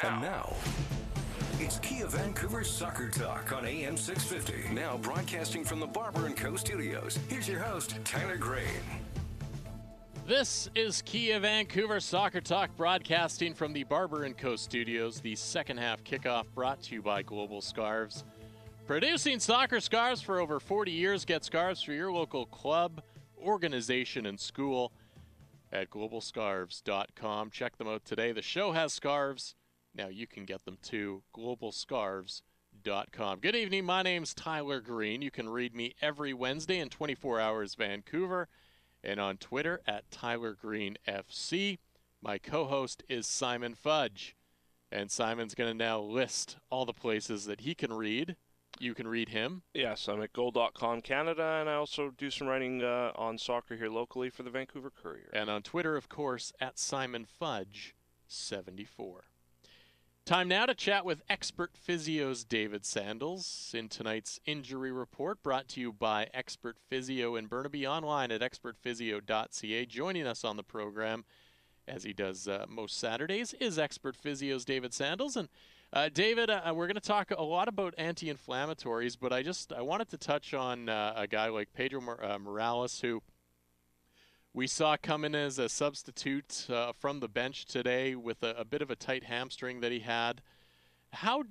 And now, it's Kia Vancouver Soccer Talk on AM 650. Now broadcasting from the Barber & Co. studios. Here's your host, Tyler Gray. This is Kia Vancouver Soccer Talk, broadcasting from the Barber & Co. studios. The second half kickoff brought to you by Global Scarves. Producing soccer scarves for over 40 years. Get scarves for your local club, organization, and school at globalscarves.com. Check them out today. The show has scarves. Now you can get them too. globalscarves.com. Good evening. My name's Tyler Green. You can read me every Wednesday in 24 Hours Vancouver and on Twitter at TylerGreenFC. My co-host is Simon Fudge. And Simon's going to now list all the places that he can read. You can read him. Yes, I'm at goal.com Canada, and I also do some writing on soccer here locally for the Vancouver Courier. And on Twitter, of course, at SimonFudge74. Time now to chat with expert physios David Sandals in tonight's injury report, brought to you by Expert Physio in Burnaby, online at expertphysio.ca. Joining us on the program, as he does most Saturdays, is Expert Physios David Sandals. And David, we're going to talk a lot about anti-inflammatories, but I wanted to touch on a guy like Pedro Morales, who we saw come in as a substitute from the bench today with a bit of a tight hamstring that he had. How,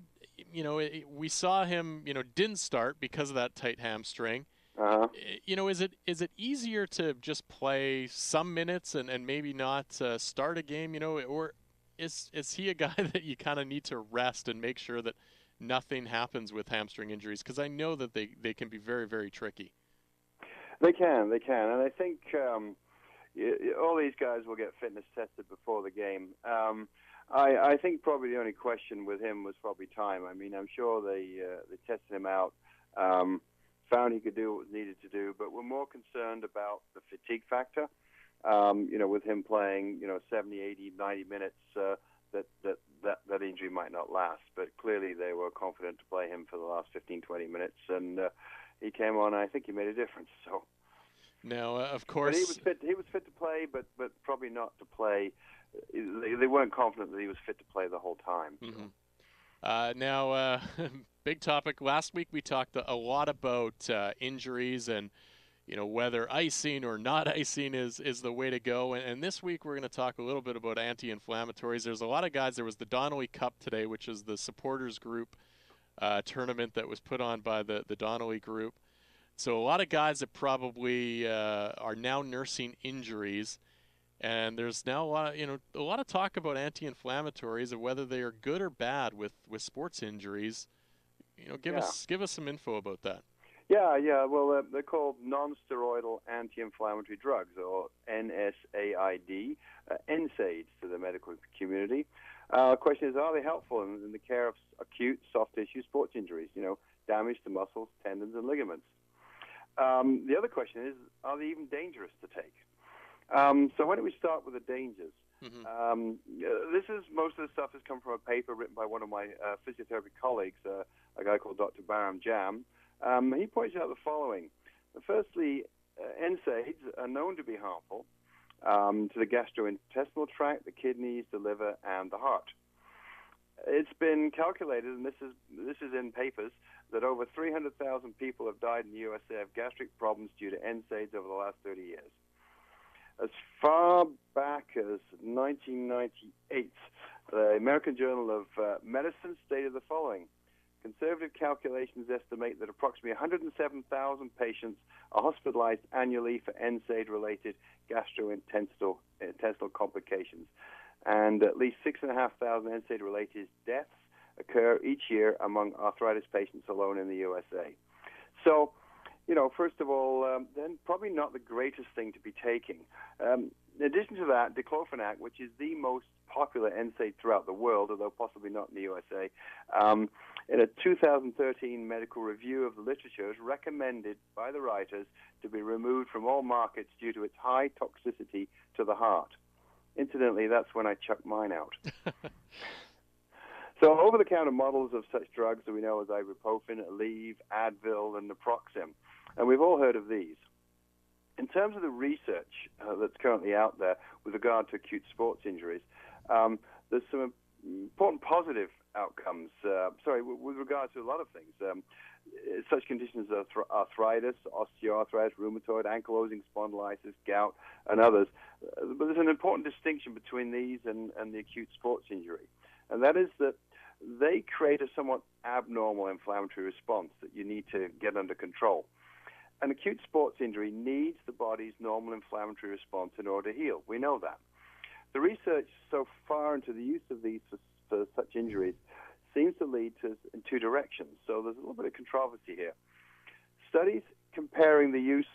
we saw him, didn't start because of that tight hamstring. Uh-huh. Is it easier to just play some minutes and maybe not start a game, or is he a guy that you kind of need to rest and make sure that nothing happens with hamstring injuries? Because I know that they can be very, very tricky. They can. And I think all these guys will get fitness tested before the game. I think probably the only question with him was probably time. I mean, I'm sure they tested him out, found he could do what was needed to do, but we're more concerned about the fatigue factor. With him playing, 70, 80, 90 minutes, that injury might not last. But clearly they were confident to play him for the last 15, 20 minutes, and he came on, and I think he made a difference. So. Now, of course, but he was fit to play, but probably not to play. They weren't confident that he was fit to play the whole time. Mm-hmm. Now, big topic. Last week we talked a lot about injuries and whether icing or not icing is the way to go. And this week we're going to talk a little bit about anti-inflammatories. There's a lot of guys. There was the Donnelly Cup today, which is the supporters group tournament that was put on by the Donnelly group. So a lot of guys that probably are now nursing injuries, and there's now a lot of talk about anti-inflammatories and whether they are good or bad with sports injuries. Give us some info about that. Yeah. Well, they're called non-steroidal anti-inflammatory drugs, or NSAID, NSAIDs to the medical community. The question is, are they helpful in the care of acute soft tissue sports injuries? Damage to muscles, tendons, and ligaments. The other question is, are they even dangerous to take? So why don't we start with the dangers? Mm-hmm. Most of the stuff has come from a paper written by one of my physiotherapy colleagues, a guy called Dr. Baram Jam. He points out the following. Firstly, NSAIDs are known to be harmful to the gastrointestinal tract, the kidneys, the liver, and the heart. It's been calculated, and this is in papers, that over 300,000 people have died in the USA of gastric problems due to NSAIDs over the last 30 years. As far back as 1998, the American Journal of Medicine stated the following. Conservative calculations estimate that approximately 107,000 patients are hospitalized annually for NSAID-related gastrointestinal complications, and at least 6,500 NSAID-related deaths occur each year among arthritis patients alone in the USA. So, first of all, then probably not the greatest thing to be taking. In addition to that, diclofenac, which is the most popular NSAID throughout the world, although possibly not in the USA, in a 2013 medical review of the literature, is recommended by the writers to be removed from all markets due to its high toxicity to the heart. Incidentally, that's when I chucked mine out. So over-the-counter models of such drugs that we know as ibuprofen, Aleve, Advil, and naproxen, and we've all heard of these. In terms of the research that's currently out there with regard to acute sports injuries, there's some important positive outcomes. With regards to a lot of things. Such conditions as arthritis, osteoarthritis, rheumatoid, ankylosing spondylitis, gout, and others. But there's an important distinction between these and the acute sports injury, and that is that they create a somewhat abnormal inflammatory response that you need to get under control. An acute sports injury needs the body's normal inflammatory response in order to heal. We know that. The research so far into the use of these for such injuries seems to lead to in two directions. So there's a little bit of controversy here. Studies comparing the use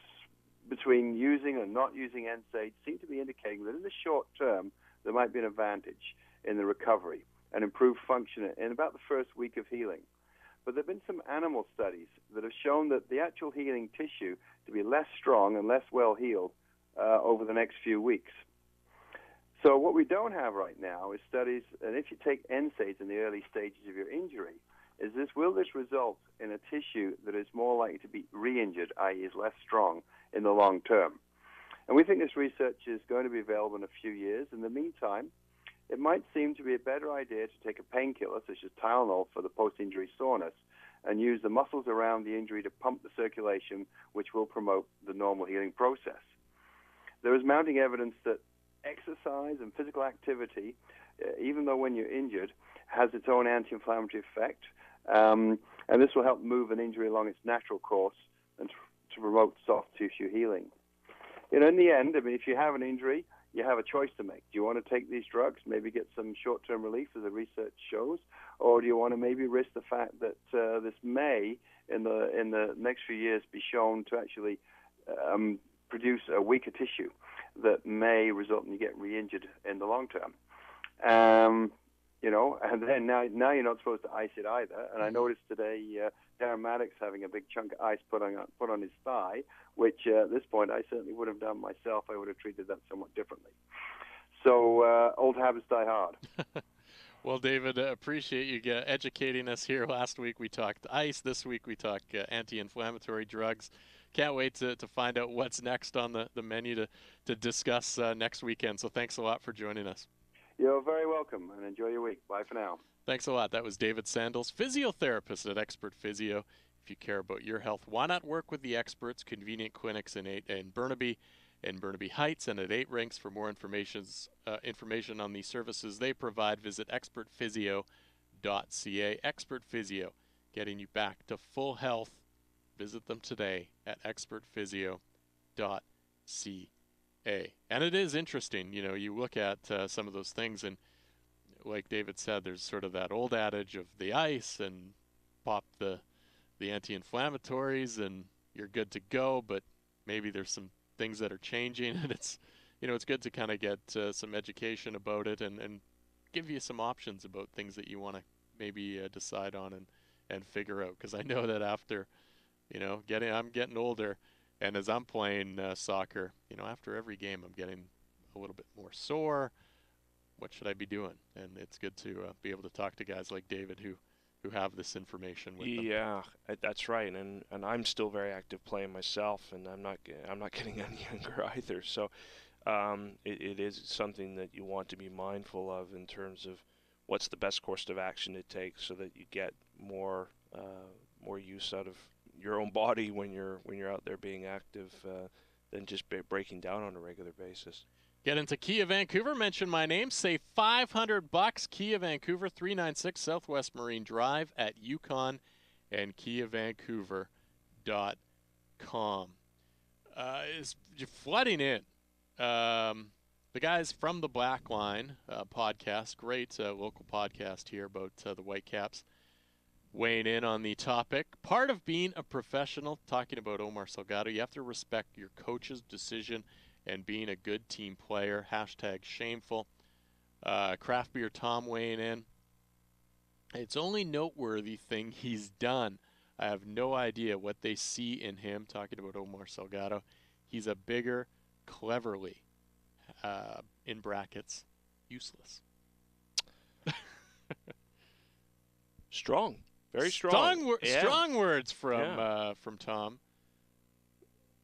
between using and not using NSAIDs seem to be indicating that in the short term there might be an advantage in the recovery and improved function in about the first week of healing. But there have been some animal studies that have shown that the actual healing tissue to be less strong and less well healed over the next few weeks. So what we don't have right now is studies, and if you take NSAIDs in the early stages of your injury, will this result in a tissue that is more likely to be re-injured, i.e. is less strong in the long term? And we think this research is going to be available in a few years. In the meantime, it might seem to be a better idea to take a painkiller, such as Tylenol, for the post-injury soreness, and use the muscles around the injury to pump the circulation, which will promote the normal healing process. There is mounting evidence that exercise and physical activity, even though when you're injured, has its own anti-inflammatory effect, and this will help move an injury along its natural course and to promote soft tissue healing. In the end, if you have an injury, you have a choice to make. Do you want to take these drugs, maybe get some short-term relief, as the research shows, or do you want to maybe risk the fact that this may, in the next few years, be shown to actually produce a weaker tissue that may result in you getting re-injured in the long term? And then now you're not supposed to ice it either. And I noticed today Darren Maddox having a big chunk of ice put on his thigh, which at this point I certainly would have done myself. I would have treated that somewhat differently. So old habits die hard. Well, David, appreciate you educating us here. Last week we talked ice. This week we talked anti-inflammatory drugs. Can't wait to find out what's next on the menu to discuss next weekend. So thanks a lot for joining us. You're very welcome, and enjoy your week. Bye for now. Thanks a lot. That was David Sandals, physiotherapist at Expert Physio. If you care about your health, why not work with the experts? Convenient clinics in Burnaby Heights, and at 8 Rinks. For more information on the services they provide, visit expertphysio.ca. Expert Physio, getting you back to full health. Visit them today at expertphysio.ca. And it is interesting, you look at some of those things, and like David said, there's sort of that old adage of the ice and pop the anti-inflammatories and you're good to go, but maybe there's some things that are changing, and it's good to kind of get some education about it and give you some options about things that you want to maybe decide on and figure out. Because I know that after I'm getting older, and as I'm playing soccer, after every game I'm getting a little bit more sore. What should I be doing? And it's good to be able to talk to guys like David who have this information with them. Yeah, that's right. And I'm still very active playing myself, and I'm not getting any younger either. So it is something that you want to be mindful of in terms of what's the best course of action to take, so that you get more use out of your own body when you're out there being active than just breaking down on a regular basis. Get into Kia Vancouver, mention my name, save $500. Kia Vancouver, 396 Southwest Marine Drive at Yukon, and KiaVancouver.com. Is flooding in. The guys from the Black Line podcast, great local podcast here about the Whitecaps, weighing in on the topic. Part of being a professional, talking about Omar Salgado, you have to respect your coach's decision and being a good team player. #shameful. Craft Beer Tom weighing in. It's only noteworthy thing he's done. I have no idea what they see in him, talking about Omar Salgado. He's a bigger, cleverly, in brackets, useless. Strong. Very strong. Strong words from Tom.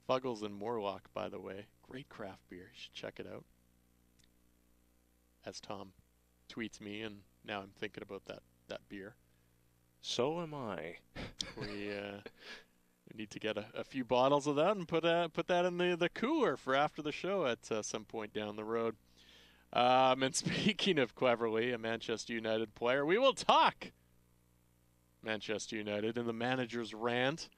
Fuggles and Morlock, by the way. Great craft beer. You should check it out. As Tom tweets me and Now I'm thinking about that beer. So am I. We need to get a few bottles of that and put that in the cooler for after the show at some point down the road. And speaking of Cleverly, a Manchester United player, we will talk Manchester United and the manager's rant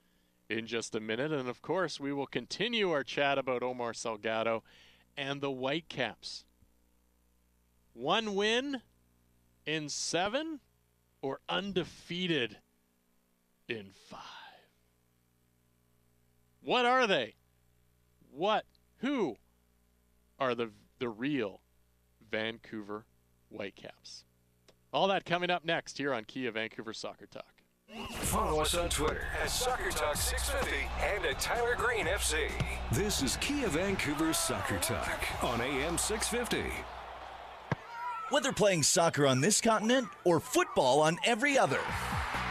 in just a minute. And, of course, we will continue our chat about Omar Salgado and the Whitecaps. 1 win in 7 or undefeated in 5? What are they? Who are the real Vancouver Whitecaps? All that coming up next here on Kia Vancouver Soccer Talk. Follow us on Twitter at SoccerTalk650 and at Tyler Green FC. This is Kia Vancouver Soccer Talk on AM 650. Whether playing soccer on this continent or football on every other,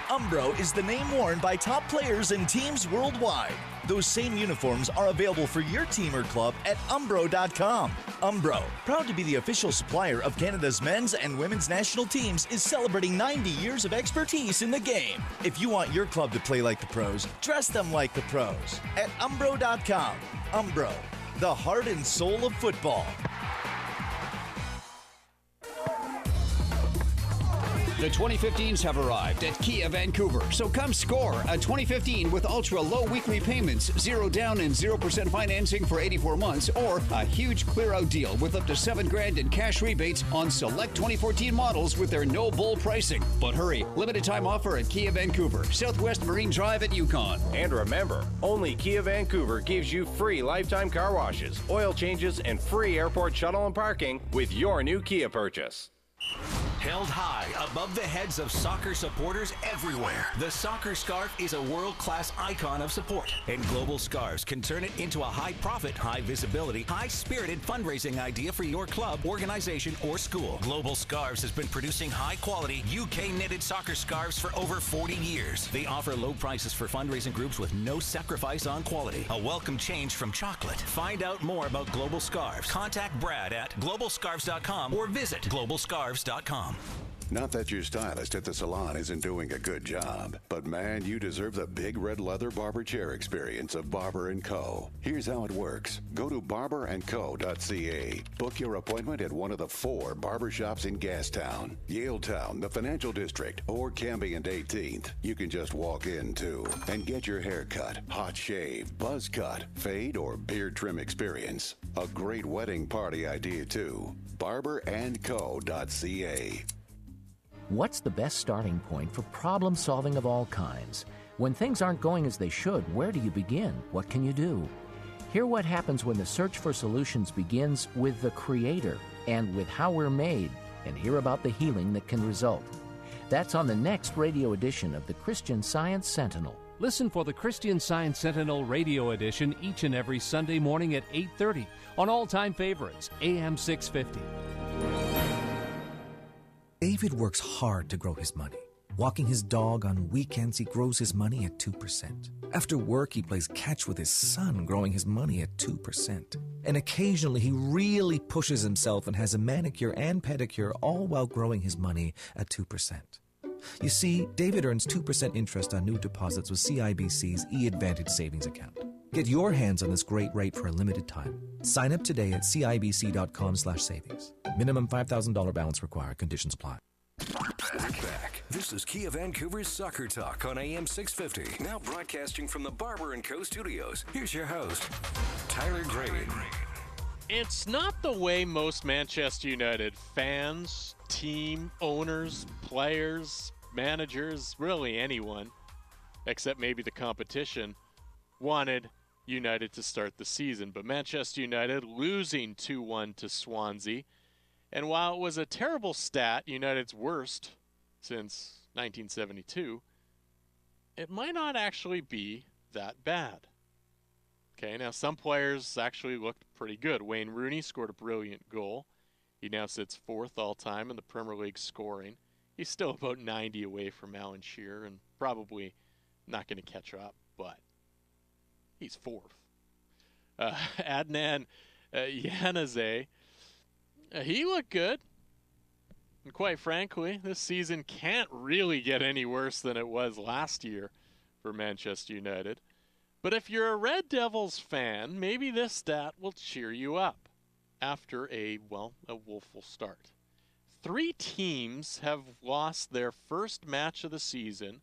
Umbro is the name worn by top players and teams worldwide. Those same uniforms are available for your team or club at Umbro.com. Umbro, proud to be the official supplier of Canada's men's and women's national teams, is celebrating 90 years of expertise in the game. If you want your club to play like the pros, dress them like the pros at Umbro.com. Umbro, the heart and soul of football. The 2015s have arrived at Kia Vancouver, so come score a 2015 with ultra-low weekly payments, 0 down and 0% financing for 84 months, or a huge clear-out deal with up to $7,000 in cash rebates on select 2014 models with their no-bull pricing. But hurry, limited time offer at Kia Vancouver, Southwest Marine Drive at Yukon. And remember, only Kia Vancouver gives you free lifetime car washes, oil changes, and free airport shuttle and parking with your new Kia purchase. Held high above the heads of soccer supporters everywhere, the soccer scarf is a world-class icon of support. And Global Scarves can turn it into a high-profit, high-visibility, high-spirited fundraising idea for your club, organization, or school. Global Scarves has been producing high-quality, UK-knitted soccer scarves for over 40 years. They offer low prices for fundraising groups with no sacrifice on quality. A welcome change from chocolate. Find out more about Global Scarves. Contact Brad at globalscarves.com or visit globalscarves.com. Not that your stylist at the salon isn't doing a good job, but man, you deserve the big red leather barber chair experience of Barber & Co. Here's how it works. Go to barberandco.ca. Book your appointment at one of the 4 barbershops in Gastown, Yaletown, the Financial District, or Cambie and 18th. You can just walk in, too, and get your hair cut, hot shave, buzz cut, fade, or beard trim experience. A great wedding party idea, too. barberandco.ca. What's the best starting point for problem solving of all kinds? When things aren't going as they should, where do you begin? What can you do? Hear what happens when the search for solutions begins with the Creator and with how we're made, and hear about the healing that can result. That's on the next radio edition of the Christian Science Sentinel. Listen for the Christian Science Sentinel radio edition each and every Sunday morning at 8:30 on all-time favorites, AM 650. David works hard to grow his money. Walking his dog on weekends, he grows his money at 2%. After work, he plays catch with his son, growing his money at 2%. And occasionally, he really pushes himself and has a manicure and pedicure, all while growing his money at 2%. You see, David earns 2% interest on new deposits with CIBC's eAdvantage Savings Account. Get your hands on this great rate for a limited time. Sign up today at CIBC.com/savings. Minimum $5,000 balance required. Conditions apply. Back. This is Kia Vancouver's Soccer Talk on AM 650. Now broadcasting from the Barber & Co. studios. Here's your host, Tyler Green. It's not the way most Manchester United fans, team owners, players, managers, really anyone, except maybe the competition, wanted United to start the season. But Manchester United losing 2-1 to Swansea. And while it was a terrible stat, United's worst since 1972, it might not actually be that bad. Okay, now some players actually looked pretty good. Wayne Rooney scored a brilliant goal. He now sits 4th all-time in the Premier League scoring. He's still about 90 away from Alan Shearer and probably not going to catch up, but he's 4th. Adnan Januzaj, he looked good. And quite frankly, this season can't really get any worse than it was last year for Manchester United. But if you're a Red Devils fan, maybe this stat will cheer you up after a woeful start. 3 teams have lost their first match of the season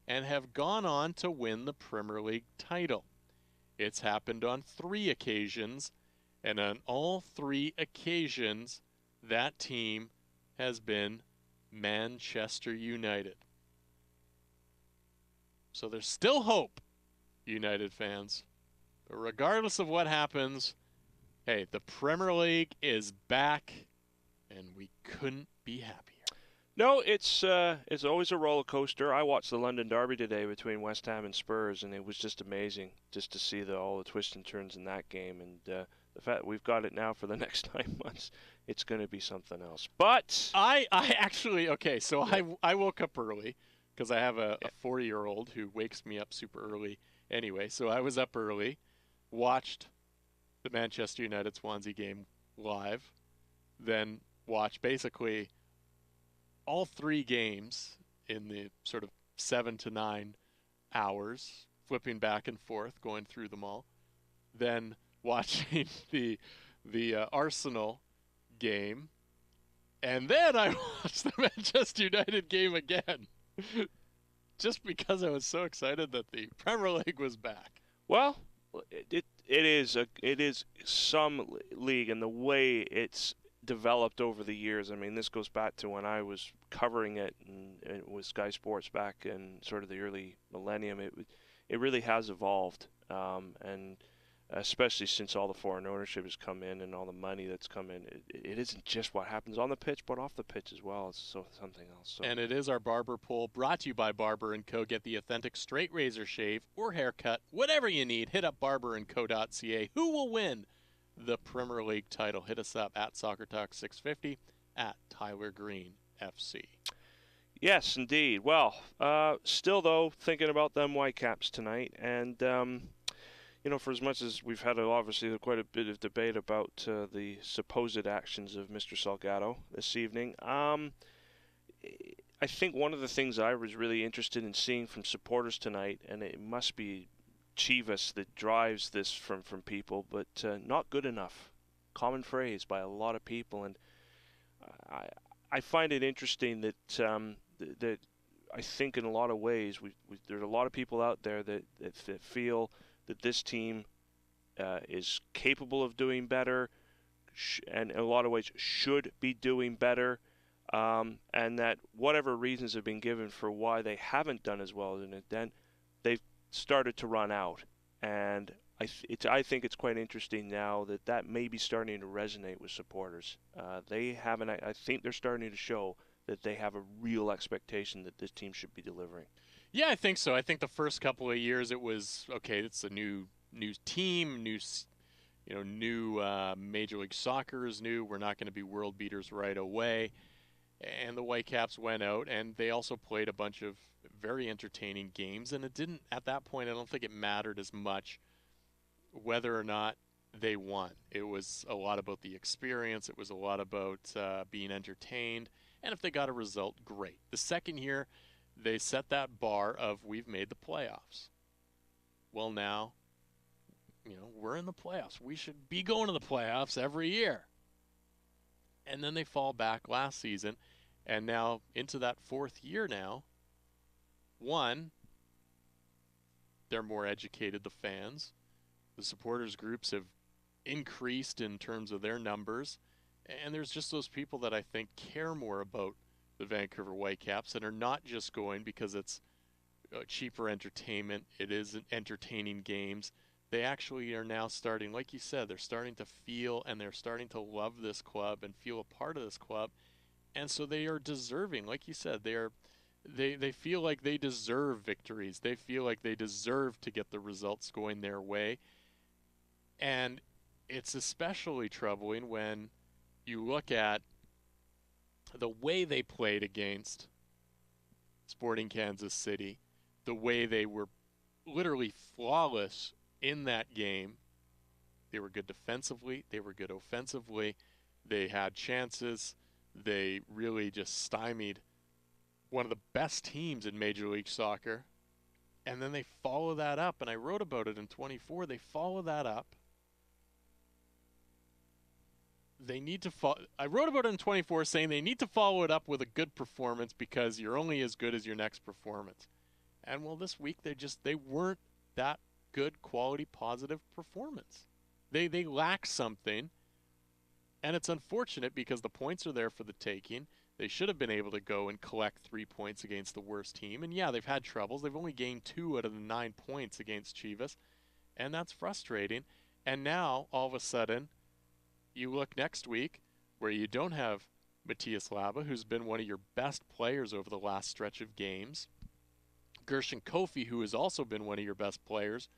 and have gone on to win the Premier League title. It's happened on 3 occasions, and on all 3 occasions, that team has been Manchester United. So there's still hope, United fans. But regardless of what happens, hey, the Premier League is back, and we couldn't be happier. No, it's always a roller coaster. I watched the London Derby today between West Ham and Spurs, and it was just amazing just to see all the twists and turns in that game. And the fact that we've got it now for the next 9 months, it's going to be something else. But I actually, okay, so I woke up early because I have a 4-year-old who wakes me up super early anyway. So I was up early, watched the Manchester United-Swansea game live, then watched basically all 3 games in the sort of 7 to 9 hours, flipping back and forth, going through them all. Then watching the Arsenal game, and then I watched the Manchester United game again, just because I was so excited that the Premier League was back. Well, it is some league, and the way it's developed over the years. I mean, this goes back to when I was covering it and with Sky Sports back in sort of the early millennium. It really has evolved, and especially since all the foreign ownership has come in and all the money that's come in, it isn't just what happens on the pitch, but off the pitch as well. It's something else. So. And it is our barber poll, brought to you by Barber & Co. Get the authentic straight razor shave or haircut, whatever you need. Hit up barberandco.ca. Who will win the Premier League title? Hit us up at SoccerTalk650, at Tyler Green FC. Yes, indeed. Well, still, though, thinking about them Whitecaps tonight. And, for as much as we've had, obviously, quite a bit of debate about the supposed actions of Mr. Salgado this evening, I think one of the things I was really interested in seeing from supporters tonight, and it must be Chivas that drives this from people, but not good enough. Common phrase by a lot of people, and I find it interesting that that I think in a lot of ways there's a lot of people out there that feel that this team is capable of doing better, and in a lot of ways should be doing better, and that whatever reasons have been given for why they haven't done as well as then they've started to run out. And I think it's quite interesting now that may be starting to resonate with supporters. I think they're starting to show that they have a real expectation that this team should be delivering. Yeah, I think so. I think the first couple of years it was, okay, it's a new team, new Major League Soccer is new. We're not going to be world beaters right away. And the Whitecaps went out, and they also played a bunch of very entertaining games. And it didn't, at that point, I don't think it mattered as much whether or not they won. It was a lot about the experience. It was a lot about being entertained. And if they got a result, great. The second year, they set that bar of we've made the playoffs. Well, now, we're in the playoffs. We should be going to the playoffs every year. And then they fall back last season, and now into that 4th year now. One, they're more educated, the fans. The supporters groups have increased in terms of their numbers. And there's just those people that I think care more about the Vancouver Whitecaps and are not just going because it's cheaper entertainment. It is entertaining games. They actually are now starting, like you said, they're starting to feel and they're starting to love this club and feel a part of this club. And so they are deserving, like you said, they feel like they deserve victories. They feel like they deserve to get the results going their way. And it's especially troubling when you look at the way they played against Sporting Kansas City, the way they were literally flawless in that game. They were good defensively. They were good offensively. They had chances. they really just stymied one of the best teams in Major League Soccer. And then they follow that up, and I wrote about it in 24. They follow that up. They need to I wrote about it in 24 saying they need to follow it up with a good performance because you're only as good as your next performance. And well, this week they weren't that good quality positive performance. They lack something, and it's unfortunate because the points are there for the taking. They should have been able to go and collect 3 points against the worst team. And yeah, they've had troubles. They've only gained 2 out of the 9 points against Chivas, and that's frustrating. And now, all of a sudden, you look next week where you don't have Matthias Laba, who's been one of your best players over the last stretch of games. Gershon Kofi, who has also been one of your best players,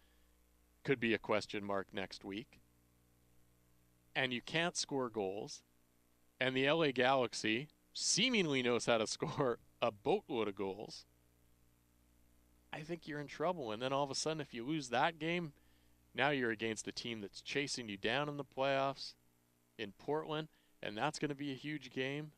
could be a question mark next week. And you can't score goals. And the LA Galaxy seemingly knows how to score a boatload of goals. I think you're in trouble. And then all of a sudden, if you lose that game, now you're against a team that's chasing you down in the playoffs in Portland, and that's going to be a huge game.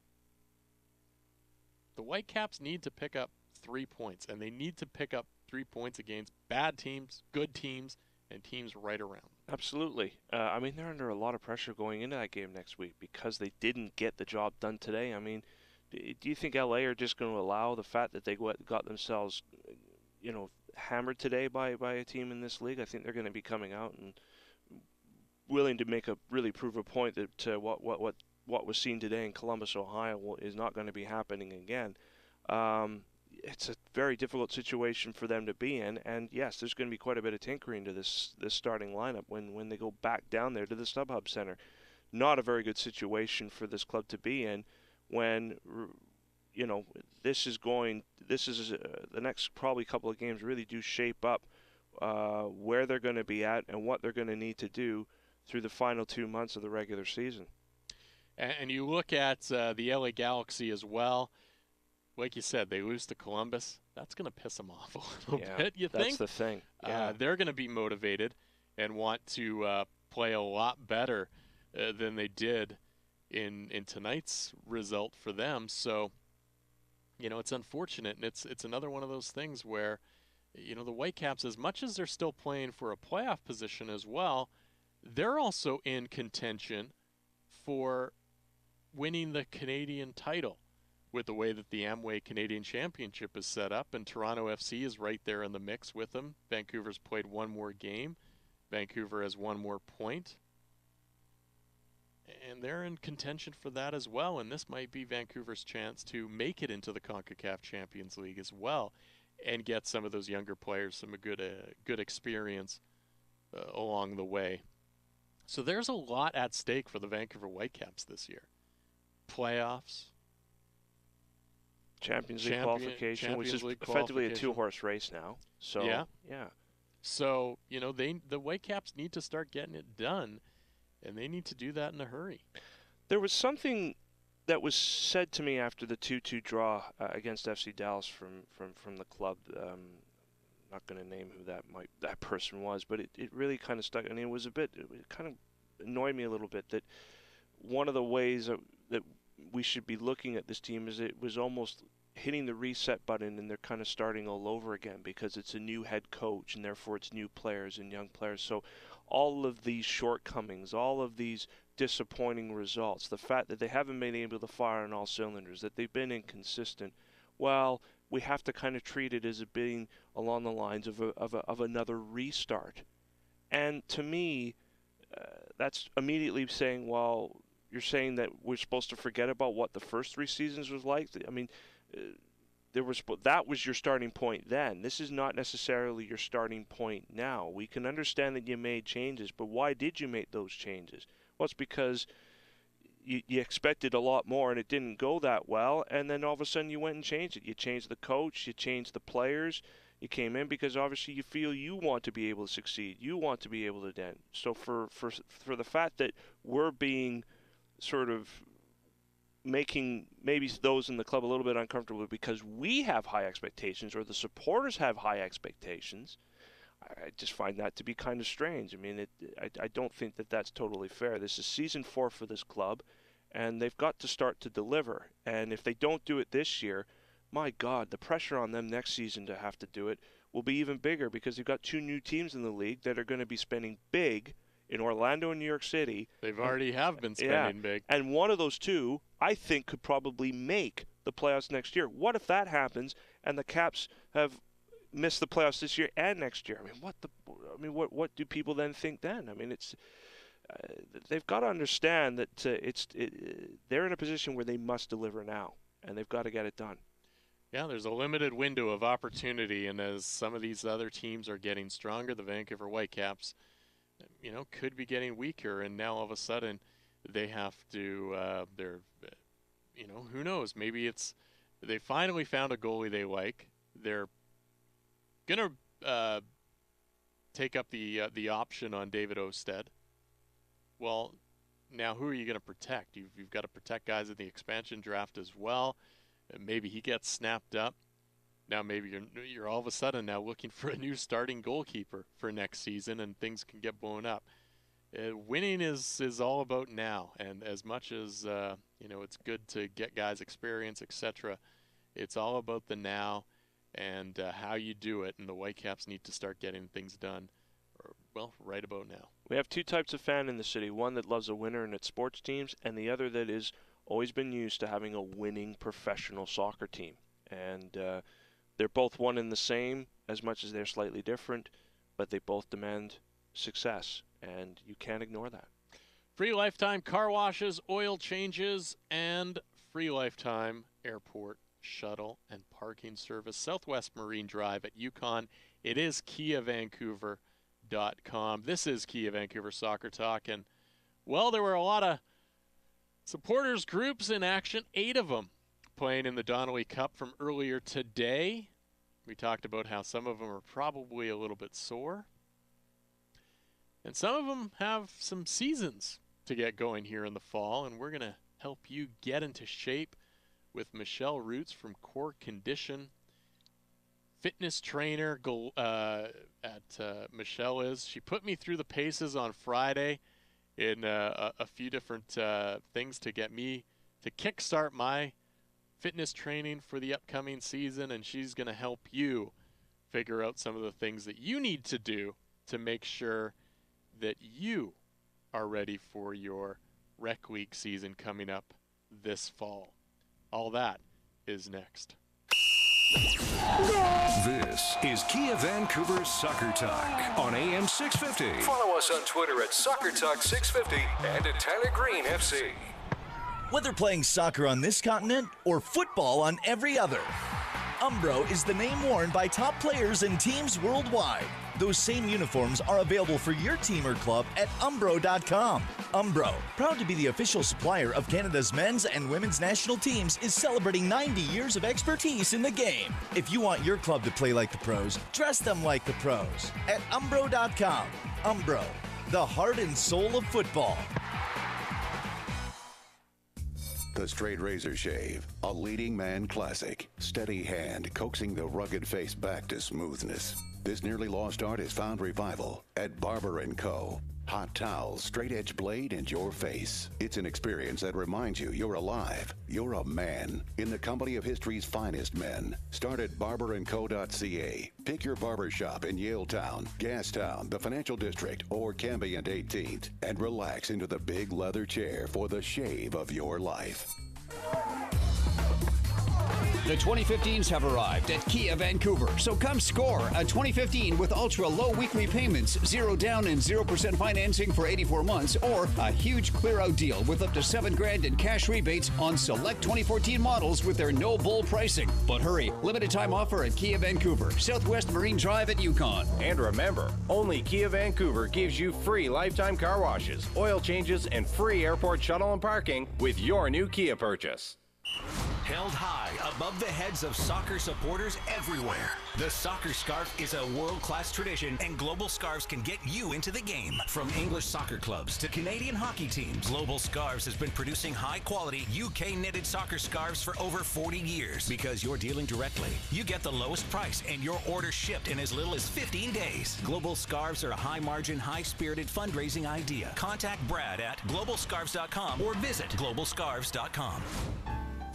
The Whitecaps need to pick up 3 points, and they need to pick up 3 points against bad teams, good teams, and teams right around. Absolutely. I mean, they're under a lot of pressure going into that game next week because they didn't get the job done today. I mean, do you think LA are just going to allow the fact that they got themselves, hammered today by a team in this league? I think they're going to be coming out and willing to prove a point that what was seen today in Columbus, Ohio, is not going to be happening again. It's a very difficult situation for them to be in, and yes, there's going to be quite a bit of tinkering to this starting lineup when they go back down there to the StubHub Center. Not a very good situation for this club to be in when, the next probably couple of games really do shape up where they're going to be at and what they're going to need to do through the final 2 months of the regular season. And you look at the LA Galaxy as well. Like you said, they lose to Columbus. That's going to piss them off a little bit, you think? That's the thing. Yeah. They're going to be motivated and want to play a lot better than they did in tonight's result for them. So, it's unfortunate, and it's another one of those things where, the Whitecaps, as much as they're still playing for a playoff position as well, they're also in contention for winning the Canadian title with the way that the Amway Canadian Championship is set up, and Toronto FC is right there in the mix with them. Vancouver's played one more game. Vancouver has one more point. And they're in contention for that as well, and this might be Vancouver's chance to make it into the CONCACAF Champions League as well and get some of those younger players some good experience along the way. So there's a lot at stake for the Vancouver Whitecaps this year. Playoffs, Champions League qualification, which is effectively a two-horse race now. So yeah. So the Whitecaps need to start getting it done, and they need to do that in a hurry. There was something that was said to me after the 2-2 draw against FC Dallas from the club. Not going to name who that person was, but it really kind of stuck. And it kind of annoyed me a little bit that one of the ways that we should be looking at this team is it was almost hitting the reset button and they're kind of starting all over again because it's a new head coach and therefore it's new players and young players. So all of these shortcomings, all of these disappointing results, the fact that they haven't been able to fire on all cylinders, that they've been inconsistent, well, we have to kind of treat it as being along the lines of another restart. And to me, that's immediately saying, well, you're saying that we're supposed to forget about what the first 3 seasons was like? I mean, that was your starting point then. This is not necessarily your starting point now. We can understand that you made changes, but why did you make those changes? Well, it's because you expected a lot more and it didn't go that well, and then all of a sudden you went and changed it. You changed the coach, you changed the players, you came in because obviously you feel you want to be able to succeed, you want to be able to dent. So for the fact that we're being sort of making maybe those in the club a little bit uncomfortable because we have high expectations or the supporters have high expectations, I just find that to be kind of strange. I mean, I don't think that that's totally fair. This is season 4 for this club, and they've got to start to deliver. And if they don't do it this year, my God, the pressure on them next season to have to do it will be even bigger, because you've got 2 new teams in the league that are going to be spending big in Orlando and New York City. They've already have been spending big. And one of those 2, I think, could probably make the playoffs next year. What if that happens and the Caps have missed the playoffs this year and next year? What do people then think then? I mean, it's they've got to understand that they're in a position where they must deliver now, and they've got to get it done. Yeah, there's a limited window of opportunity, and as some of these other teams are getting stronger, the Vancouver Whitecaps, could be getting weaker, and now all of a sudden they have to, who knows? Maybe it's they finally found a goalie they like. They're gonna take up the option on David Osted. Well, now who are you going to protect? You've got to protect guys in the expansion draft as well. Maybe he gets snapped up. Now maybe you're all of a sudden now looking for a new starting goalkeeper for next season, and things can get blown up. Winning is all about now, and as much as it's good to get guys experience, etc., it's all about the now and how you do it. And the Whitecaps need to start getting things done, right about now. We have 2 types of fan in the city: one that loves a winner in its sports teams, and the other that is always been used to having a winning professional soccer team. And they're both one and the same, as much as they're slightly different, but they both demand success, and you can't ignore that. Free lifetime car washes, oil changes, and free lifetime airport shuttle and parking service. Southwest Marine Drive at Yukon. It is KiaVancouver.com. This is Kia Vancouver Soccer Talk, and there were a lot of supporters groups in action, 8 of them playing in the Donnelly Cup from earlier today. We talked about how some of them are probably a little bit sore, and some of them have some seasons to get going here in the fall, and we're going to help you get into shape with Michelle Roots from Core Condition. Fitness trainer Michelle is. She put me through the paces on Friday in a few different things to get me to kickstart my fitness training for the upcoming season, and she's going to help you figure out some of the things that you need to do to make sure that you are ready for your rec league season coming up this fall. All that is next. This is Kia Vancouver Soccer Talk on AM 650. Follow us on Twitter at SoccerTalk650 and at Tyler Green FC. Whether playing soccer on this continent or football on every other, Umbro is the name worn by top players and teams worldwide. Those same uniforms are available for your team or club at Umbro.com. Umbro, proud to be the official supplier of Canada's men's and women's national teams, is celebrating 90 years of expertise in the game. If you want your club to play like the pros, dress them like the pros at Umbro.com. Umbro, the heart and soul of football. The Straight Razor Shave, a leading man classic. Steady hand coaxing the rugged face back to smoothness. This nearly lost art has found revival at Barber & Co. Hot towels, straight edge blade, and your face. It's an experience that reminds you you're alive. You're a man in the company of history's finest men. Start at barberandco.ca. Pick your barber shop in Yaletown, Gastown, the Financial District, or Cambie and 18th, and relax into the big leather chair for the shave of your life. The 2015s have arrived at Kia Vancouver, so come score a 2015 with ultra-low weekly payments, 0 down and 0% financing for 84 months, or a huge clear-out deal with up to $7,000 in cash rebates on select 2014 models with their no-bull pricing. But hurry, limited-time offer at Kia Vancouver, Southwest Marine Drive at Yukon. And remember, only Kia Vancouver gives you free lifetime car washes, oil changes, and free airport shuttle and parking with your new Kia purchase. held high above the heads of soccer supporters everywhere. The soccer scarf is a world-class tradition, and Global Scarves can get you into the game. From English soccer clubs to Canadian hockey teams, Global Scarves has been producing high-quality UK-knitted soccer scarves for over 40 years. Because you're dealing directly, you get the lowest price, and your order shipped in as little as 15 days. Global Scarves are a high-margin, high-spirited fundraising idea. Contact Brad at globalscarves.com or visit globalscarves.com.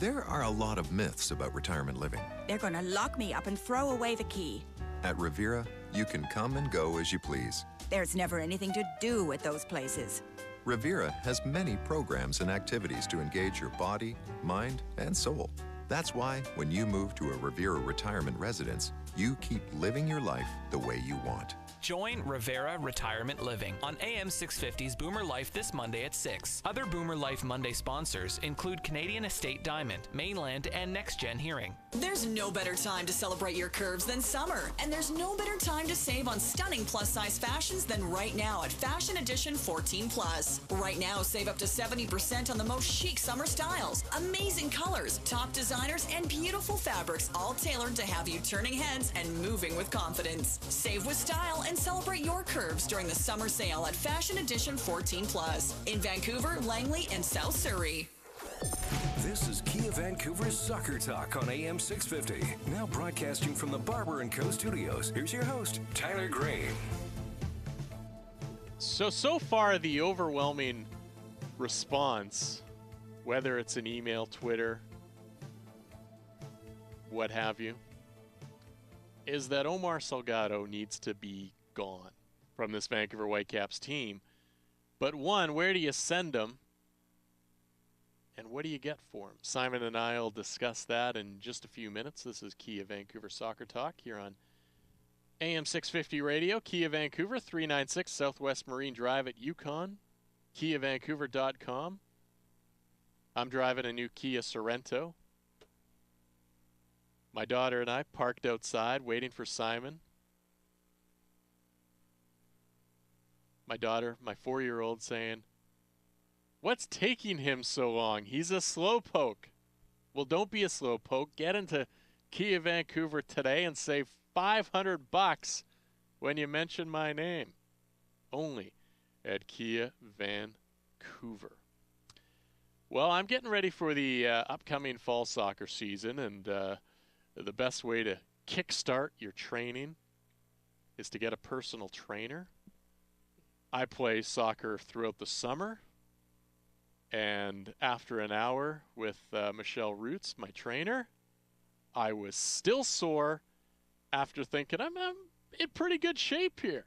There are a lot of myths about retirement living. They're going to lock me up and throw away the key. At Riviera, you can come and go as you please. There's never anything to do with those places. Riviera has many programs and activities to engage your body, mind, and soul. That's why when you move to a Riviera retirement residence, you keep living your life the way you want. Join Rivera Retirement Living on AM 650's Boomer Life this Monday at 6. Other Boomer Life Monday sponsors include Canadian Estate Diamond, Mainland, and Next Gen Hearing. There's no better time to celebrate your curves than summer, and there's no better time to save on stunning plus-size fashions than right now at Fashion Edition 14 Plus. Right now, save up to 70% on the most chic summer styles, amazing colors, top designers, and beautiful fabrics, all tailored to have you turning heads and moving with confidence. Save with style and celebrate your curves during the summer sale at Fashion Edition 14 Plus in Vancouver, Langley, and South Surrey. This is Kia Vancouver's Soccer Talk on AM 650. Now broadcasting from the Barber & Co. studios. Here's your host, Tyler Green. So far, the overwhelming response, whether it's an email, Twitter, what have you, is that Omar Salgado needs to be gone from this Vancouver Whitecaps team. But one, where do you send him? And what do you get for him? Simon and I will discuss that in just a few minutes. This is Kia Vancouver Soccer Talk here on AM 650 Radio. Kia Vancouver, 396 Southwest Marine Drive at Yukon. KiaVancouver.com. I'm driving a new Kia Sorento. My daughter and I parked outside waiting for Simon. My daughter, my 4-year-old, saying, "What's taking him so long? He's a slowpoke." Well, don't be a slowpoke. Get into Kia Vancouver today and save $500 when you mention my name. Only at Kia Vancouver. Well, I'm getting ready for the upcoming fall soccer season, and the best way to kickstart your training is to get a personal trainer. I play soccer throughout the summer, and after an hour with Michelle Roots, my trainer, I was still sore after thinking I'm in pretty good shape here.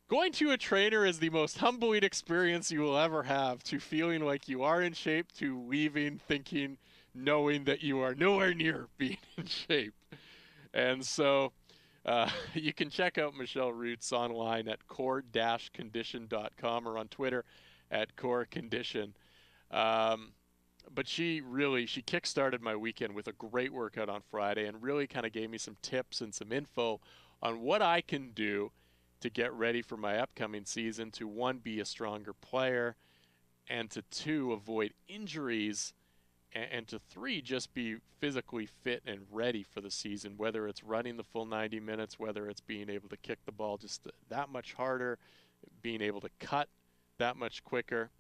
Going to a trainer is the most humbling experience you will ever have, to feeling like you are in shape, to leaving thinking, knowing that you are nowhere near being in shape. And so you can check out Michelle Roots online at core-condition.com or on Twitter at core-condition. But she kickstarted my weekend with a great workout on Friday and really kind of gave me some tips and some info on what I can do to get ready for my upcoming season, to, one, be a stronger player, and to, two, avoid injuries, and to, three, just be physically fit and ready for the season, whether it's running the full 90 minutes, whether it's being able to kick the ball just that much harder, being able to cut that much quicker.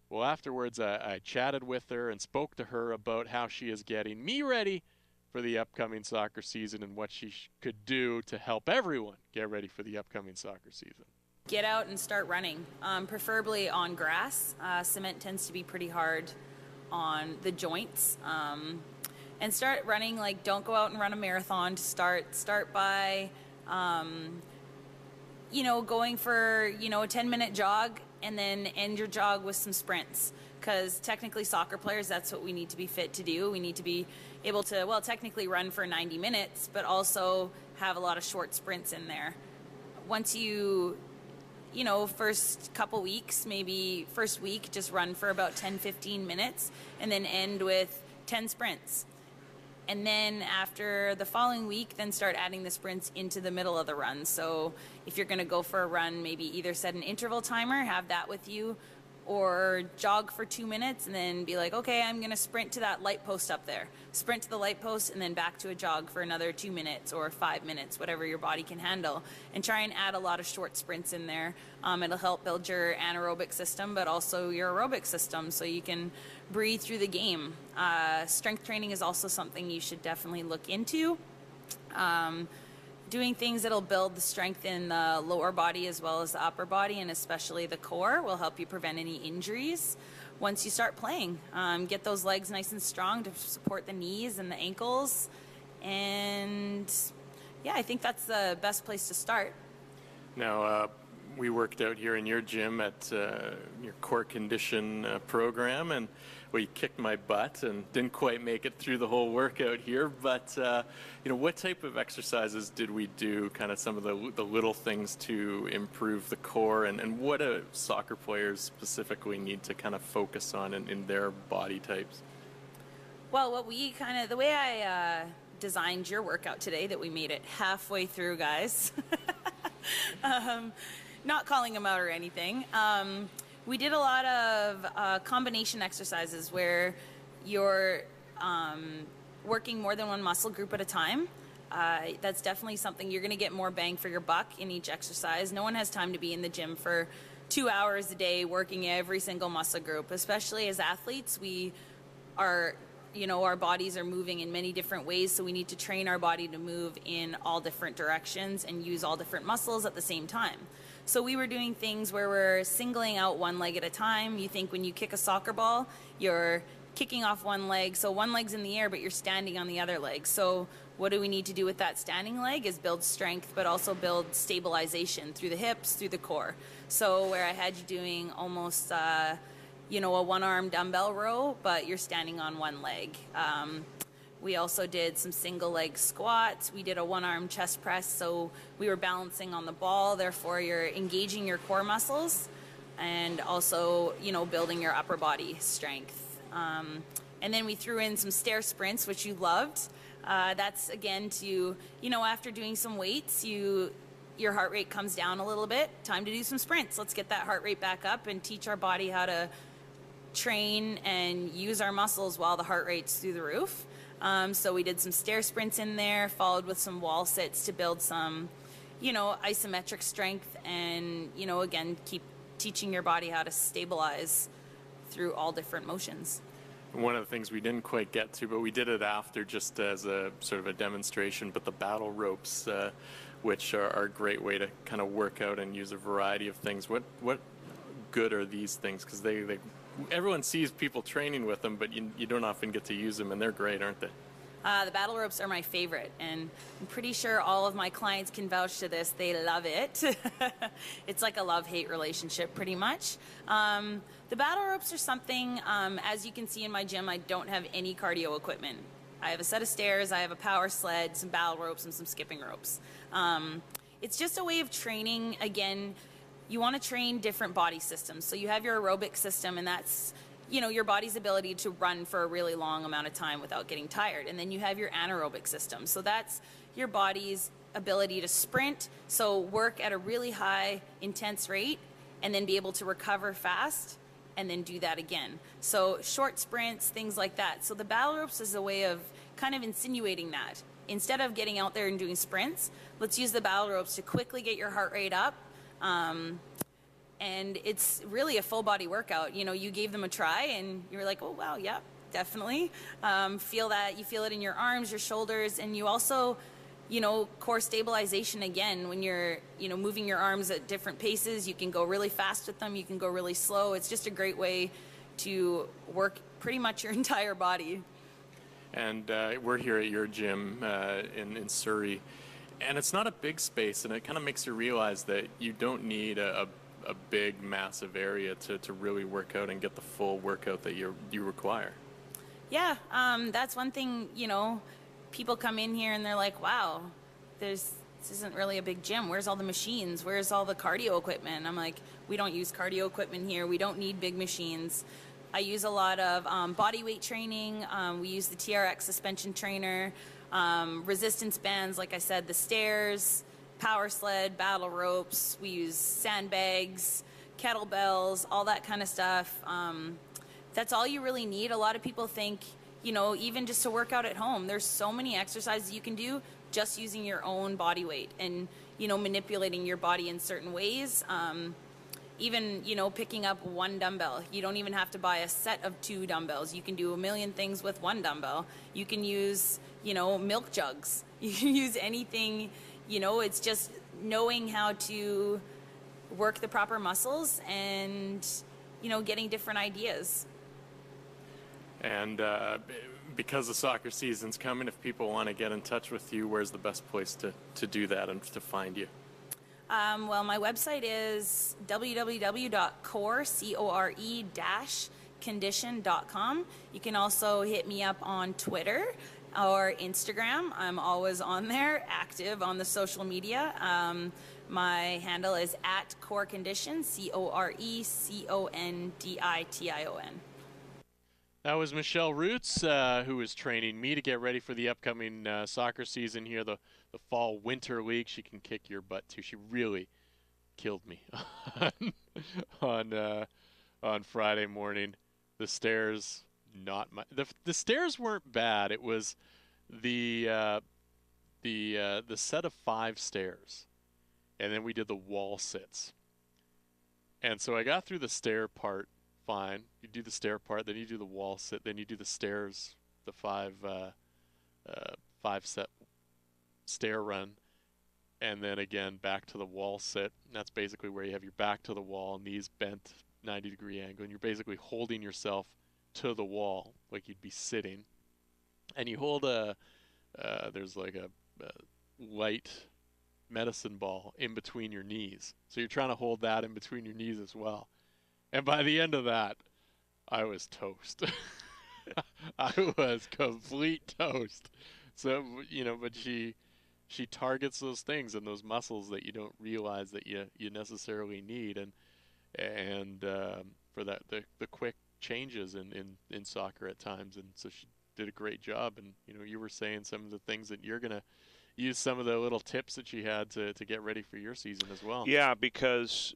Well, afterwards, I chatted with her and spoke to her about how she is getting me ready for the upcoming soccer season and what she could do to help everyone get ready for the upcoming soccer season. Get out and start running, preferably on grass. Cement tends to be pretty hard on the joints. And start running, like, don't go out and run a marathon to start. Start by, going for, a 10-minute jog, and then end your jog with some sprints. Because technically soccer players, that's what we need to be fit to do. We need to be able to, technically run for 90 minutes, but also have a lot of short sprints in there. Once you, first couple weeks, maybe first week, just run for about 10-15 minutes, and then end with 10 sprints. And then after the following week, then start adding the sprints into the middle of the run. So if you're going to go for a run, maybe either set an interval timer, have that with you, or jog for 2 minutes and then be like, okay, I'm going to sprint to that light post up there. Sprint to the light post and then back to a jog for another 2 minutes or 5 minutes, whatever your body can handle. And try and add a lot of short sprints in there. It'll help build your anaerobic system, but also your aerobic system, so you can breathe through the game. Strength training is also something you should definitely look into. Doing things that'll build the strength in the lower body as well as the upper body, and especially the core, will help you prevent any injuries once you start playing. Get those legs nice and strong to support the knees and the ankles. And yeah, I think that's the best place to start. Now, we worked out here in your gym at your core condition program, and well, you kicked my butt and didn't quite make it through the whole workout here, but you know, what type of exercises did we do, kind of some of the little things to improve the core, and what do soccer players specifically need to kind of focus on in their body types? Well, the way I designed your workout today, that we made it halfway through, guys, not calling them out or anything. We did a lot of combination exercises where you're working more than one muscle group at a time. That's definitely something you're going to get more bang for your buck in each exercise. No one has time to be in the gym for 2 hours a day working every single muscle group, especially as athletes. Our bodies are moving in many different ways, so we need to train our body to move in all different directions and use all different muscles at the same time. So we were doing things where we're singling out one leg at a time. You think when you kick a soccer ball, you're kicking off one leg, so one leg's in the air, but you're standing on the other leg. So what do we need to do with that standing leg is build strength, but also build stabilization through the hips, through the core. So where I had you doing almost a one-arm dumbbell row, but you're standing on one leg. We also did some single leg squats. We did a one-arm chest press, so we were balancing on the ball, therefore you're engaging your core muscles and also, building your upper body strength. And then we threw in some stair sprints, which you loved. That's again to, after doing some weights, your heart rate comes down a little bit. Time to do some sprints. Let's get that heart rate back up and teach our body how to train and use our muscles while the heart rate's through the roof. So we did some stair sprints in there, followed with some wall sits to build some, isometric strength and, again, keep teaching your body how to stabilize through all different motions. One of the things we didn't quite get to, but we did it after just as a sort of a demonstration, but the battle ropes, which are a great way to kind of work out and use a variety of things. What good are these things? Because everyone sees people training with them, but you don't often get to use them, and they're great, aren't they? The battle ropes are my favorite, and I'm pretty sure all of my clients can vouch to this. They love it. It's like a love-hate relationship, pretty much. The battle ropes are something, as you can see in my gym, I don't have any cardio equipment. I have a set of stairs, I have a power sled, some battle ropes, and some skipping ropes. It's just a way of training. Again, you want to train different body systems. So you have your aerobic system, and that's, your body's ability to run for a really long amount of time without getting tired. And then you have your anaerobic system. So that's your body's ability to sprint, so work at a really high, intense rate, and then be able to recover fast, and then do that again. So short sprints, things like that. So the battle ropes is a way of kind of insinuating that. Instead of getting out there and doing sprints, let's use the battle ropes to quickly get your heart rate up. And it's really a full body workout. You gave them a try and you were like, oh wow, yeah, definitely. Feel that, you feel it in your arms, your shoulders, and you also, core stabilization again. When you're, moving your arms at different paces, you can go really fast with them, you can go really slow. It's just a great way to work pretty much your entire body. And we're here at your gym in Surrey, and it's not a big space, and it kind of makes you realize that you don't need a big, massive area to really work out and get the full workout that you require. Yeah, that's one thing, people come in here and they're like, wow, this isn't really a big gym. Where's all the machines? Where's all the cardio equipment? And I'm like, we don't use cardio equipment here. We don't need big machines. I use a lot of body weight training. We use the TRX suspension trainer, resistance bands, like I said, the stairs, power sled, battle ropes. We use sandbags, kettlebells, all that kind of stuff. That's all you really need. A lot of people think, even just to work out at home, there's so many exercises you can do just using your own body weight and, manipulating your body in certain ways. Even, picking up one dumbbell. You don't even have to buy a set of 2 dumbbells. You can do a million things with 1 dumbbell. You can use, milk jugs. You can use anything, it's just knowing how to work the proper muscles and, getting different ideas. And because the soccer season's coming, if people want to get in touch with you, where's the best place to do that and to find you? Well, my website is www.core-condition.com. You can also hit me up on Twitter or Instagram. I'm always on there, active on the social media. My handle is @corecondition, CoreCondition. That was Michelle Roots, who is training me to get ready for the upcoming soccer season here, the fall-winter league. She can kick your butt, too. She really killed me on Friday morning. The stairs, the stairs weren't bad. It was the set of 5 stairs, and then we did the wall sits. And so I got through the stair part fine. You do the stair part, then you do the wall sit, then you do the stairs, the 5 set stair run, and then again back to the wall sit. And that's basically where you have your back to the wall, knees bent 90-degree angle, and you're basically holding yourself to the wall like you'd be sitting. And you hold there's like a light medicine ball in between your knees. So you're trying to hold that in between your knees as well. And by the end of that, I was toast. I was complete toast. So, but she targets those things and those muscles that you don't realize that you necessarily need, and for that the quick changes in soccer at times. And so she did a great job. And you were saying some of the things that you're gonna use, some of the little tips that she had to get ready for your season as well. Yeah, because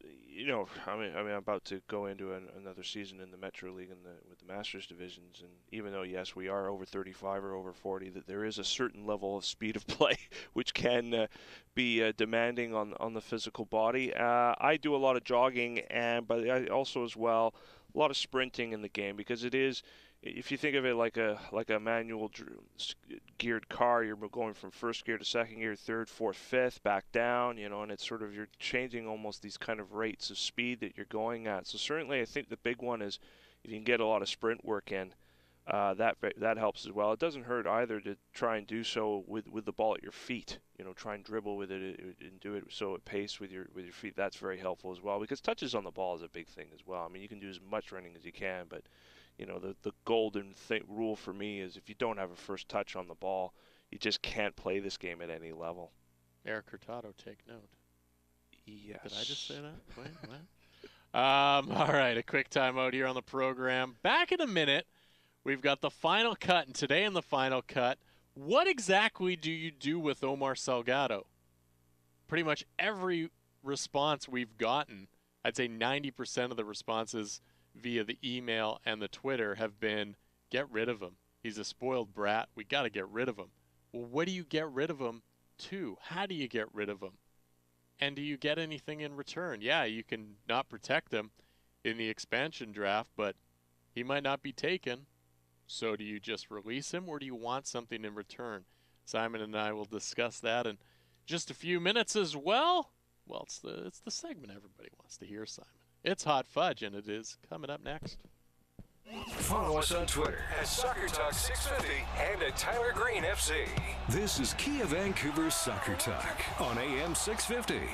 I'm about to go into another season in the Metro League with the Masters divisions, and even though yes we are over 35 or over 40, that there is a certain level of speed of play which can be demanding on the physical body. I do a lot of jogging, but I also as well a lot of sprinting in the game, because it is, if you think of it like a manual geared car, you're going from first gear to second gear, third, fourth, fifth, back down, and it's sort of, you're changing almost these kind of rates of speed that you're going at. So certainly I think the big one is if you can get a lot of sprint work in, that helps as well. It doesn't hurt either to try and do so with the ball at your feet. Try and dribble with it and do it so at pace with your feet. That's very helpful as well, because touches on the ball is a big thing as well. I mean, you can do as much running as you can, but the golden rule for me is if you don't have a first touch on the ball, you just can't play this game at any level. Eric Hurtado, take note. Yes. Did I just say that? Wait, what? All right, a quick timeout here on the program. Back in a minute. We've got the final cut, and today in the final cut, what exactly do you do with Omar Salgado? Pretty much every response we've gotten, I'd say 90% of the responses via the email and the Twitter have been, get rid of him. He's a spoiled brat. We got to get rid of him. Well, what do you get rid of him to? How do you get rid of him? And do you get anything in return? Yeah, you can not protect him in the expansion draft, but he might not be taken. So do you just release him, or do you want something in return? Simon and I will discuss that in just a few minutes as well. Well, it's the segment everybody wants to hear, Simon. It's Hot Fudge, and it is coming up next. Follow us on Twitter @SoccerTalk650 and @TylerGreenFC. This is Kia Vancouver Soccer Talk on AM 650.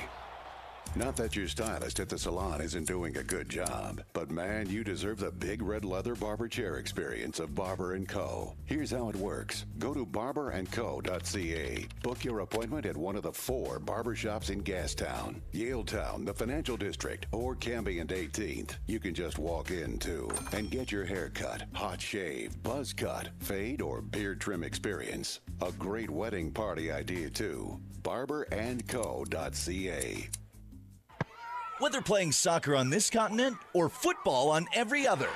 Not that your stylist at the salon isn't doing a good job, but man, you deserve the big red leather barber chair experience of Barber & Co. Here's how it works. Go to barberandco.ca. Book your appointment at one of the 4 barbershops in Gastown, Yaletown, the Financial District, or Cambie and 18th. You can just walk in, too, and get your hair cut, hot shave, buzz cut, fade, or beard trim experience. A great wedding party idea, too. barberandco.ca. Whether playing soccer on this continent or football on every other,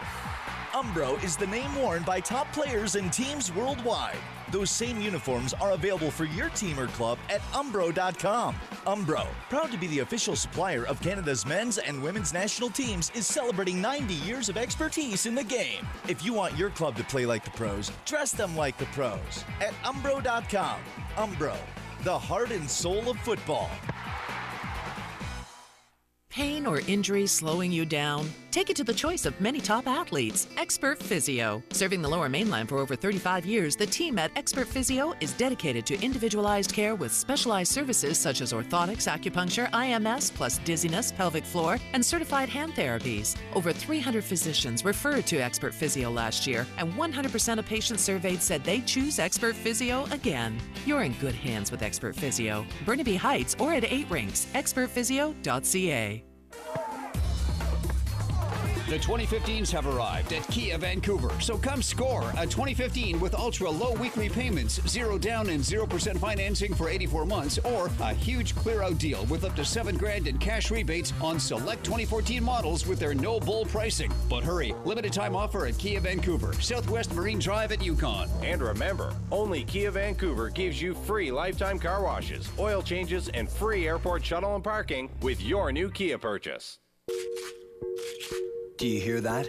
Umbro is the name worn by top players and teams worldwide. Those same uniforms are available for your team or club at umbro.com. Umbro, proud to be the official supplier of Canada's men's and women's national teams, is celebrating 90 years of expertise in the game. If you want your club to play like the pros, dress them like the pros at umbro.com. Umbro, the heart and soul of football. Pain or injury slowing you down? Take it to the choice of many top athletes, Expert Physio. Serving the Lower Mainland for over 35 years, the team at Expert Physio is dedicated to individualized care with specialized services such as orthotics, acupuncture, IMS, plus dizziness, pelvic floor, and certified hand therapies. Over 300 physicians referred to Expert Physio last year, and 100% of patients surveyed said they'd choose Expert Physio again. You're in good hands with Expert Physio. Burnaby Heights or at 8 Rinks, expertphysio.ca. The 2015s have arrived at Kia Vancouver, so come score a 2015 with ultra-low weekly payments, 0 down and 0% financing for 84 months, or a huge clear-out deal with up to $7,000 in cash rebates on select 2014 models with their no-bull pricing. But hurry, limited time offer at Kia Vancouver, Southwest Marine Drive at Yukon. And remember, only Kia Vancouver gives you free lifetime car washes, oil changes, and free airport shuttle and parking with your new Kia purchase. Do you hear that?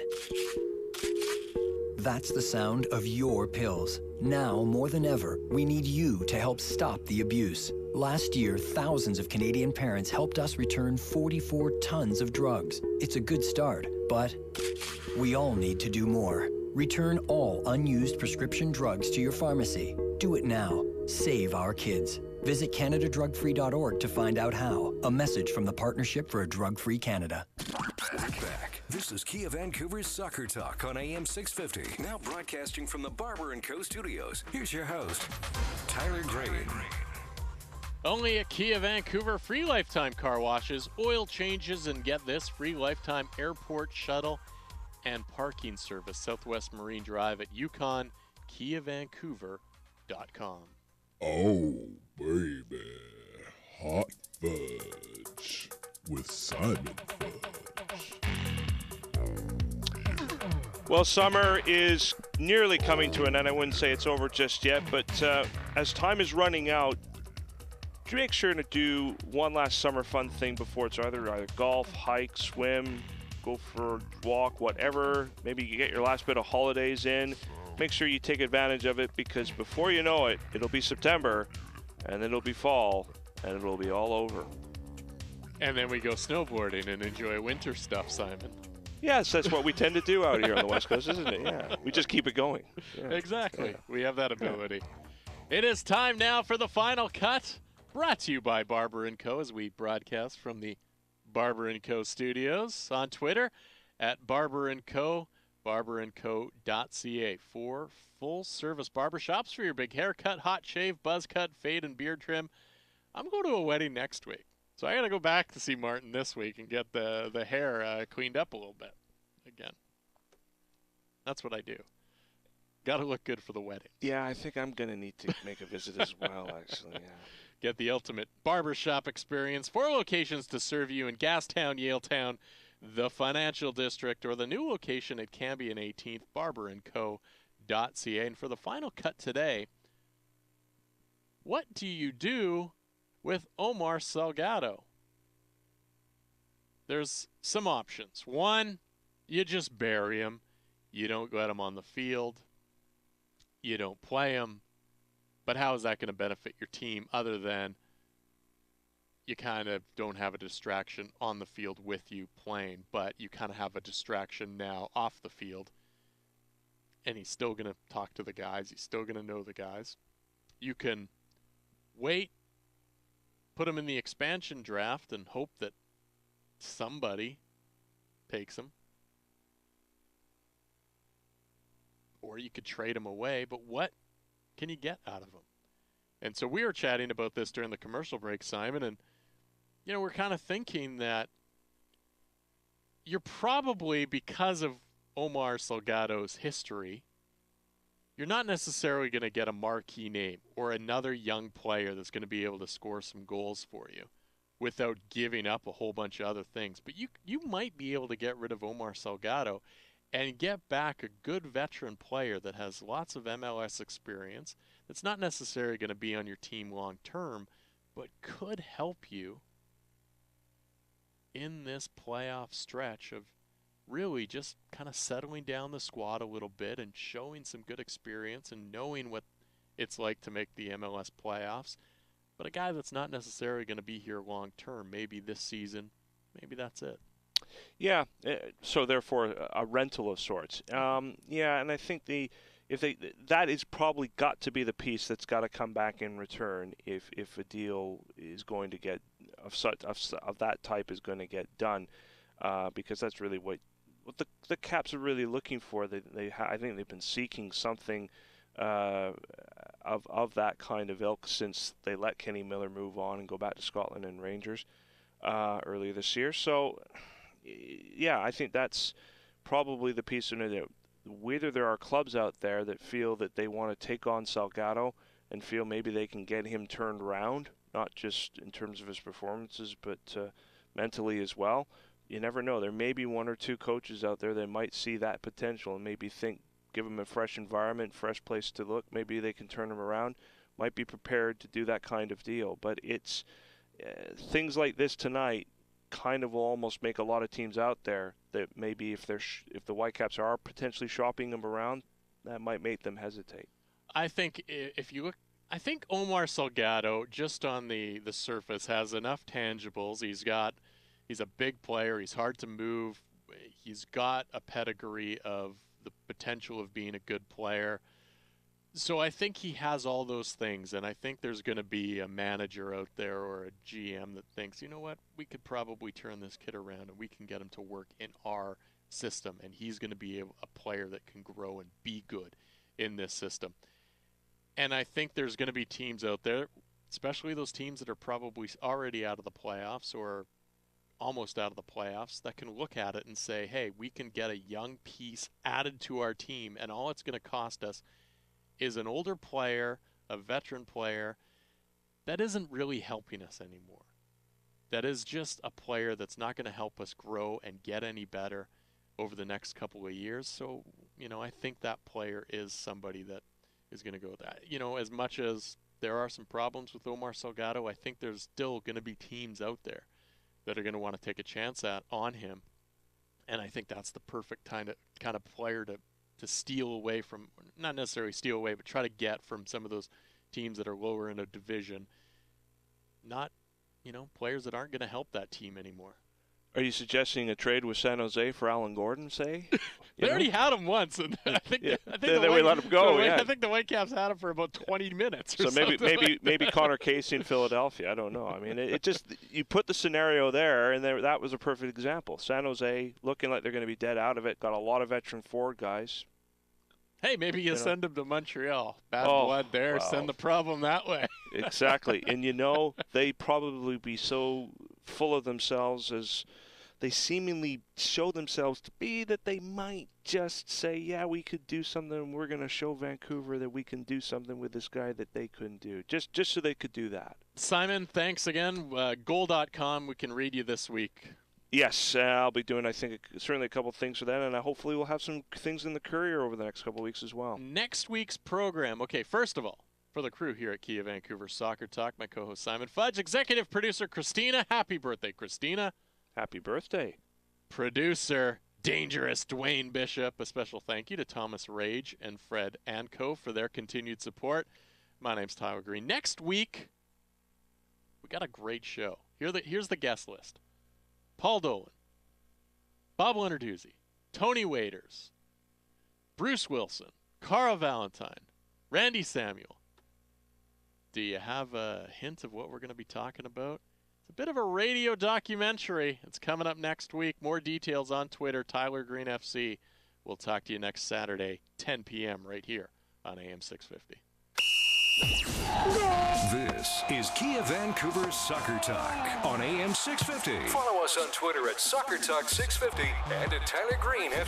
That's the sound of your pills. Now, more than ever, we need you to help stop the abuse. Last year, thousands of Canadian parents helped us return 44 tons of drugs. It's a good start, but we all need to do more. Return all unused prescription drugs to your pharmacy. Do it now. Save our kids. Visit CanadaDrugFree.org to find out how. A message from the Partnership for a Drug-Free Canada. Back. This is Kia Vancouver's Soccer Talk on AM 650. Now broadcasting from the Barber & Co. studios. Here's your host, Tyler Green. Only at Kia Vancouver, free lifetime car washes, oil changes, and get this, free lifetime airport shuttle and parking service. Southwest Marine Drive at Yukon, KiaVancouver.com. Oh, baby. Hot fudge with Simon Fudge. Well, summer is nearly coming to an end. I wouldn't say it's over just yet, but as time is running out, make sure to do one last summer fun thing before it's either golf, hike, swim, go for a walk, whatever. Maybe you get your last bit of holidays in. Make sure you take advantage of it, because before you know it, it'll be September, and then it'll be fall, and it'll be all over. And then we go snowboarding and enjoy winter stuff, Simon. Yes, that's what we tend to do out here on the West Coast, isn't it? Yeah, we just keep it going. Yeah. Exactly. Yeah. We have that ability. It is time now for the final cut, brought to you by Barber & Co. as we broadcast from the Barber & Co. studios on Twitter at Barber & Co. barberandco.ca for full-service barbershops for your big haircut, hot shave, buzz cut, fade, and beard trim. I'm going to a wedding next week, so I got to go back to see Martin this week and get the hair cleaned up a little bit again. That's what I do. Got to look good for the wedding. Yeah, I think I'm going to need to make a visit as well, actually. Yeah. Get the ultimate barbershop experience. 4 locations to serve you in Gastown, Yaletown, the Financial District, or the new location at Cambie and 18th, barberandco.ca. And for the final cut today, what do you do with Omar Salgado? There's some options. One, you just bury him. You don't let him on the field. You don't play him. But how is that going to benefit your team other than you kind of don't have a distraction on the field with you playing, but you kind of have a distraction now off the field, and he's still going to talk to the guys. He's still going to know the guys. You can wait, put him in the expansion draft, and hope that somebody takes him. Or you could trade him away, but what can you get out of him? And so we were chatting about this during the commercial break, Simon, and you know, we're kind of thinking that you're probably, because of Omar Salgado's history, you're not necessarily going to get a marquee name or another young player that's going to be able to score some goals for you. without giving up a whole bunch of other things. But you might be able to get rid of Omar Salgado and get back a good veteran player that has lots of MLS experience, that's not necessarily going to be on your team long term, but could help you in this playoff stretch of really just kind of settling down the squad a little bit and showing some good experience and knowing what it's like to make the MLS playoffs. But a guy that's not necessarily going to be here long term, maybe this season, maybe that's it. Yeah, so therefore a rental of sorts. Yeah, and I think that is probably got to be the piece that's got to come back in return if a deal is going to get of that type is going to get done, because that's really what the Caps are really looking for. I think they've been seeking something of that kind of ilk since they let Kenny Miller move on and go back to Scotland and Rangers earlier this year. So, yeah, I think that's probably the piece in it. Whether there are clubs out there that feel that they want to take on Salgado and feel maybe they can get him turned around, not just in terms of his performances, but mentally as well. You never know. There may be one or two coaches out there that might see that potential and maybe think, give him a fresh environment, fresh place to look. Maybe they can turn him around. Might be prepared to do that kind of deal. But it's things like this tonight kind of will almost make a lot of teams out there that maybe if the Whitecaps are potentially shopping them around, that might make them hesitate. I think if you look, I think Omar Salgado, just on the surface, has enough tangibles. He's a big player. He's hard to move. He's got a pedigree of the potential of being a good player. So I think he has all those things, and I think there's going to be a manager out there or a GM that thinks, you know what, we could probably turn this kid around and we can get him to work in our system, and he's going to be a player that can grow and be good in this system. And I think there's going to be teams out there, especially those teams that are probably already out of the playoffs or almost out of the playoffs, that can look at it and say, hey, we can get a young piece added to our team, and all it's going to cost us is an older player, a veteran player, that isn't really helping us anymore. That is just a player that's not going to help us grow and get any better over the next couple of years. So, I think that player is somebody that is going to go with that. As much as there are some problems with Omar Salgado, I think there's still going to be teams out there that are going to want to take a chance on him. And I think that's the perfect kind of player to steal away from, not necessarily steal away, but try to get from some of those teams that are lower in a division. Not, players that aren't going to help that team anymore. Are you suggesting a trade with San Jose for Alan Gordon, say? They already had him once, and I think they let him go. I think the Whitecaps had him for about 20 minutes. So maybe Connor Casey in Philadelphia. I don't know. I mean, it just, you put the scenario there, and that was a perfect example. San Jose looking like they're going to be dead out of it. Got a lot of veteran forward guys. Hey, maybe you send him to Montreal. Bad blood there. Wow. Send the problem that way. Exactly. And they probably be so full of themselves as they seemingly show themselves to be that they might just say, yeah, we could do something. We're going to show Vancouver that we can do something with this guy that they couldn't do. Just so they could do that. Simon, thanks again. Goal.com, we can read you this week. Yes, I'll be doing, I think, certainly a couple of things for that, and hopefully we'll have some things in the Courier over the next couple of weeks as well. Next week's program. Okay, first of all, for the crew here at Kia Vancouver Soccer Talk, my co-host Simon Fudge, executive producer Christina. Happy birthday, Christina. Happy birthday. Producer Dangerous Dwayne Bishop. A special thank you to Thomas Rage and Fred Anco for their continued support. My name's Tyler Green. Next week, we got a great show. Here's the guest list. Paul Dolan, Bob Lenarduzzi, Tony Waiters, Bruce Wilson, Carl Valentine, Randy Samuel. Do you have a hint of what we're going to be talking about? It's a bit of a radio documentary. It's coming up next week. More details on Twitter, Tyler Green FC. We'll talk to you next Saturday, 10 p.m. right here on AM 650. This is Kia Vancouver Soccer Talk on AM 650. Follow us on Twitter at Soccer Talk 650 and at Tyler Green FC.